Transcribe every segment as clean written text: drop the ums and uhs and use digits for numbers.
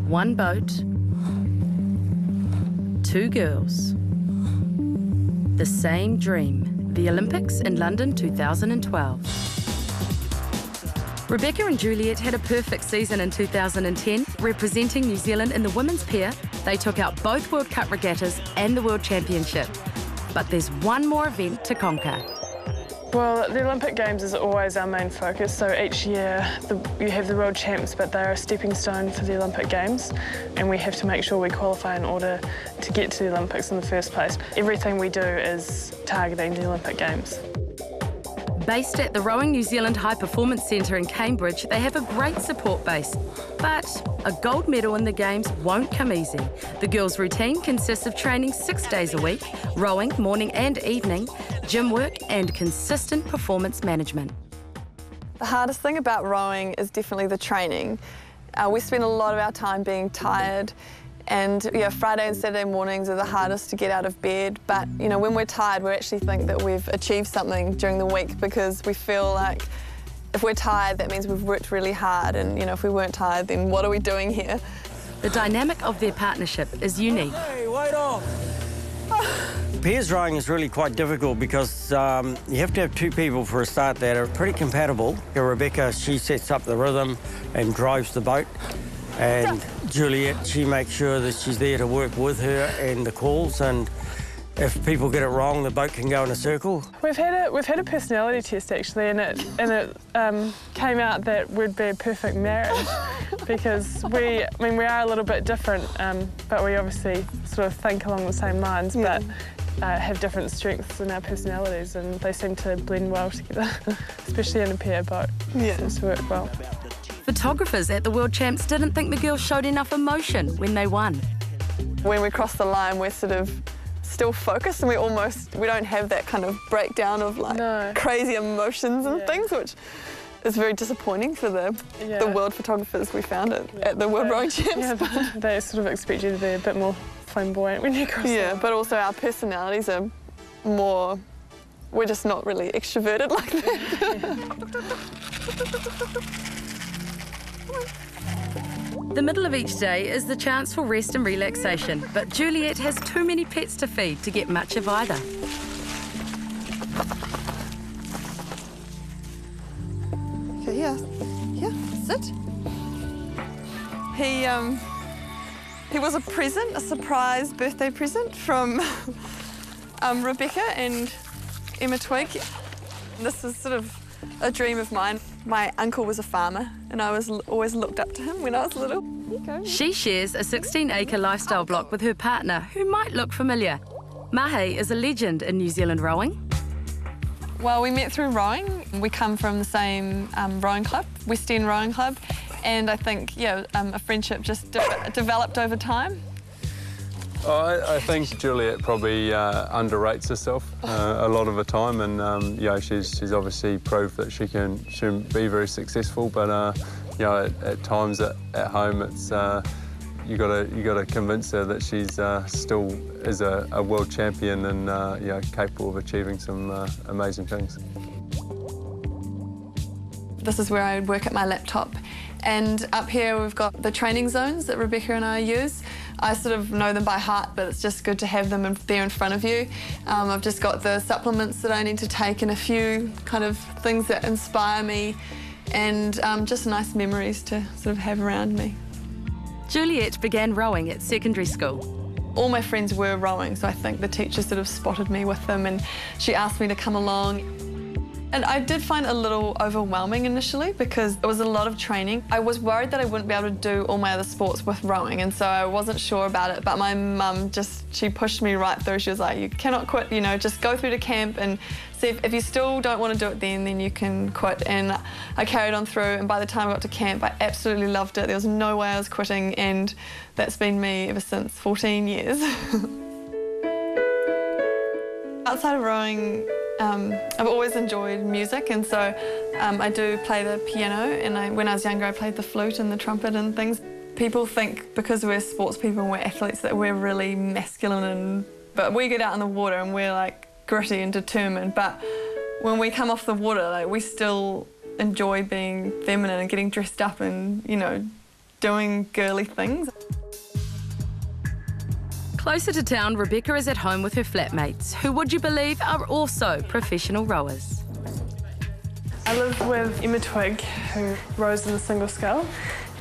One boat, two girls. The same dream, the Olympics in London 2012. Rebecca and Juliet had a perfect season in 2010, representing New Zealand in the women's pair. They took out both World Cup regattas and the World Championship. But there's one more event to conquer. Well, the Olympic Games is always our main focus, so each year you have the World Champs, but they're a stepping stone for the Olympic Games, and we have to make sure we qualify in order to get to the Olympics in the first place. Everything we do is targeting the Olympic Games. Based at the Rowing New Zealand High Performance Centre in Cambridge, they have a great support base. But a gold medal in the Games won't come easy. The girls' routine consists of training 6 days a week, rowing morning and evening, gym work and consistent performance management. The hardest thing about rowing is definitely the training. We spend a lot of our time being tired, and Friday and Saturday mornings are the hardest to get out of bed. But when we're tired, we actually think that we've achieved something during the week, because we feel like if we're tired, that means we've worked really hard, and if we weren't tired, then what are we doing here? The dynamic of their partnership is unique. Hey, wait off! Pairs rowing is really quite difficult because you have to have two people for a start that are pretty compatible. Rebecca, she sets up the rhythm and drives the boat, and Juliet, she makes sure that she's there to work with her and the calls, and if people get it wrong, the boat can go in a circle. We've had a personality test actually, and it came out that we'd be a perfect marriage because we are a little bit different, but we obviously sort of think along the same lines, but have different strengths in our personalities, and they seem to blend well together, especially in a pair boat. Yeah, it seems to work well. Photographers at the World Champs didn't think the girls showed enough emotion when they won. When we cross the line, we're sort of still focused, and we don't have that kind of breakdown of crazy emotions and things, which is very disappointing for the world photographers. We found it at the World Rowing Champs. Yeah, they sort of expect you to be a bit more flamboyant when you cross the line. Yeah, but also our personalities are more, we're just not really extroverted like that. The middle of each day is the chance for rest and relaxation, but Juliet has too many pets to feed to get much of either. Okay, yeah, sit. He was a present, a surprise birthday present from Rebecca and Emma Twigg. This is sort of a dream of mine. My uncle was a farmer, and I always looked up to him when I was little. She shares a 16-acre lifestyle block with her partner, who might look familiar. Mahe is a legend in New Zealand rowing. Well, we met through rowing. We come from the same rowing club, West End Rowing Club, and I think, a friendship just developed over time. I think Juliet probably underrates herself a lot of the time, and she's obviously proved that she can be very successful. But at times at home, it's you got to convince her that she's still is a world champion and capable of achieving some amazing things. This is where I would work at my laptop. And up here we've got the training zones that Rebecca and I use. I sort of know them by heart, but it's just good to have them there in front of you. I've just got the supplements that I need to take and a few kind of things that inspire me, and just nice memories to sort of have around me. Juliet began rowing at secondary school. All my friends were rowing, so I think the teacher sort of spotted me with them, and she asked me to come along. And I did find it a little overwhelming initially because it was a lot of training. I was worried that I wouldn't be able to do all my other sports with rowing, and so I wasn't sure about it. But my mum she pushed me right through. She was like, you cannot quit, just go through to camp and see if you still don't want to do it then you can quit. And I carried on through, and by the time I got to camp, I absolutely loved it. There was no way I was quitting, and that's been me ever since, 14 years. Outside of rowing, I've always enjoyed music, and so I do play the piano, and when I was younger I played the flute and the trumpet and things. People think because we're sports people and we're athletes that we're really masculine, but we get out in the water and we're like gritty and determined, but when we come off the water, we still enjoy being feminine and getting dressed up and, doing girly things. Closer to town, Rebecca is at home with her flatmates, who, would you believe, are also professional rowers. I live with Emma Twigg, who rows in the single scull,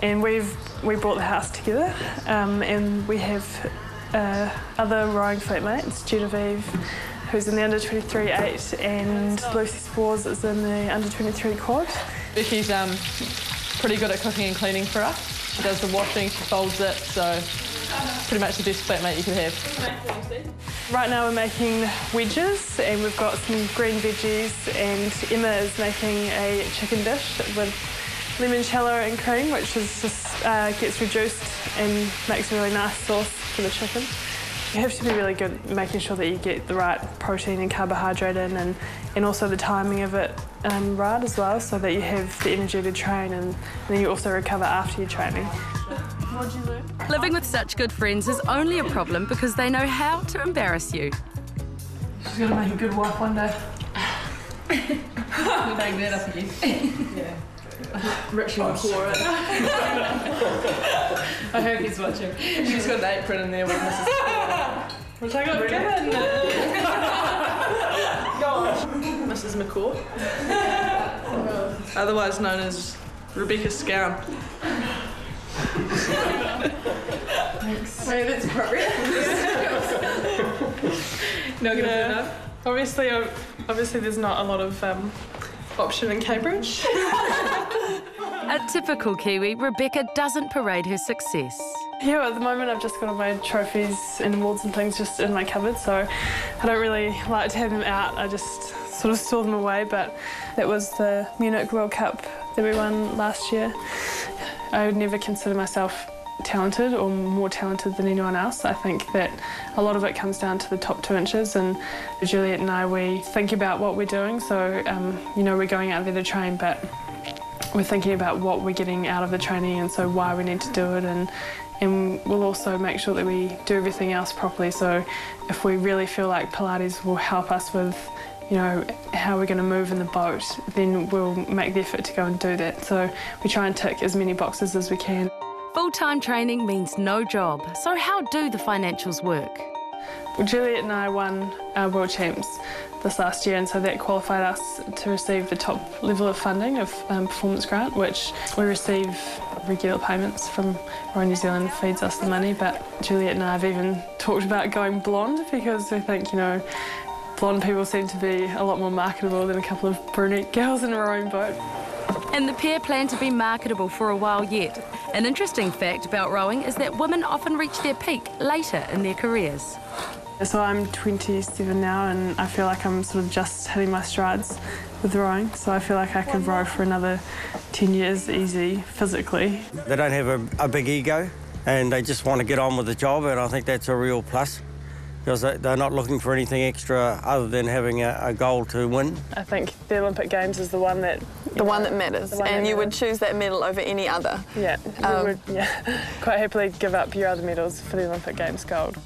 and we bought the house together, and we have other rowing flatmates, Genevieve, who's in the under-23 8, and Lucy Spores is in the under-23 quad. Becky's pretty good at cooking and cleaning for us. She does the washing, she folds it, so pretty much the best flatmate you could have. Right now we're making wedges, and we've got some green veggies, and Emma is making a chicken dish with limoncello and cream, which is just gets reduced and makes a really nice sauce for the chicken. You have to be really good at making sure that you get the right protein and carbohydrate in, and also the timing of it right as well, so that you have the energy to train, and then you also recover after your training. What'd you learn? Living with such good friends is only a problem because they know how to embarrass you. She's going to make a good wife one day. We'll bang that up again. Yeah. Richie McCaw. I heard he's watching. She's got an apron in there with Mrs. McCaw. Which I got given. Go on. Mrs. McCaw. Otherwise known as Rebecca Scown. Thanks. Wait, that's appropriate. Not good enough. Obviously there's not a lot of option in Cambridge. A typical Kiwi, Rebecca doesn't parade her success. Yeah, at the moment I've just got all my trophies and awards and things just in my cupboard, so I don't really like to have them out. I just sort of store them away, but that was the Munich World Cup that we won last year. I would never consider myself talented or more talented than anyone else. I think that a lot of it comes down to the top 2 inches, and Juliet and I, we think about what we're doing, so you know, we're going out there to train, but we're thinking about what we're getting out of the training, and so why we need to do it, and we'll also make sure that we do everything else properly. So if we really feel like Pilates will help us with, you know, how we're going to move in the boat, then we'll make the effort to go and do that. So we try and tick as many boxes as we can. Full-time training means no job, so how do the financials work? Well, Juliet and I won our World Champs this last year, and so that qualified us to receive the top level of funding of Performance Grant, which we receive regular payments from Rowing New Zealand feeds us the money, but Juliet and I have even talked about going blonde because we think, you know, blonde people seem to be a lot more marketable than a couple of brunette girls in a rowing boat. And the pair plan to be marketable for a while yet. An interesting fact about rowing is that women often reach their peak later in their careers. So I'm 27 now, and I feel like I'm sort of just hitting my strides with rowing, so I feel like I could row for another 10 years easy, physically. They don't have a big ego, and they just want to get on with the job, and I think that's a real plus, because they're not looking for anything extra other than having a goal to win. I think the Olympic Games is the one that... The one that matters, and you would choose that medal over any other. Yeah, we would quite happily give up your other medals for the Olympic Games gold.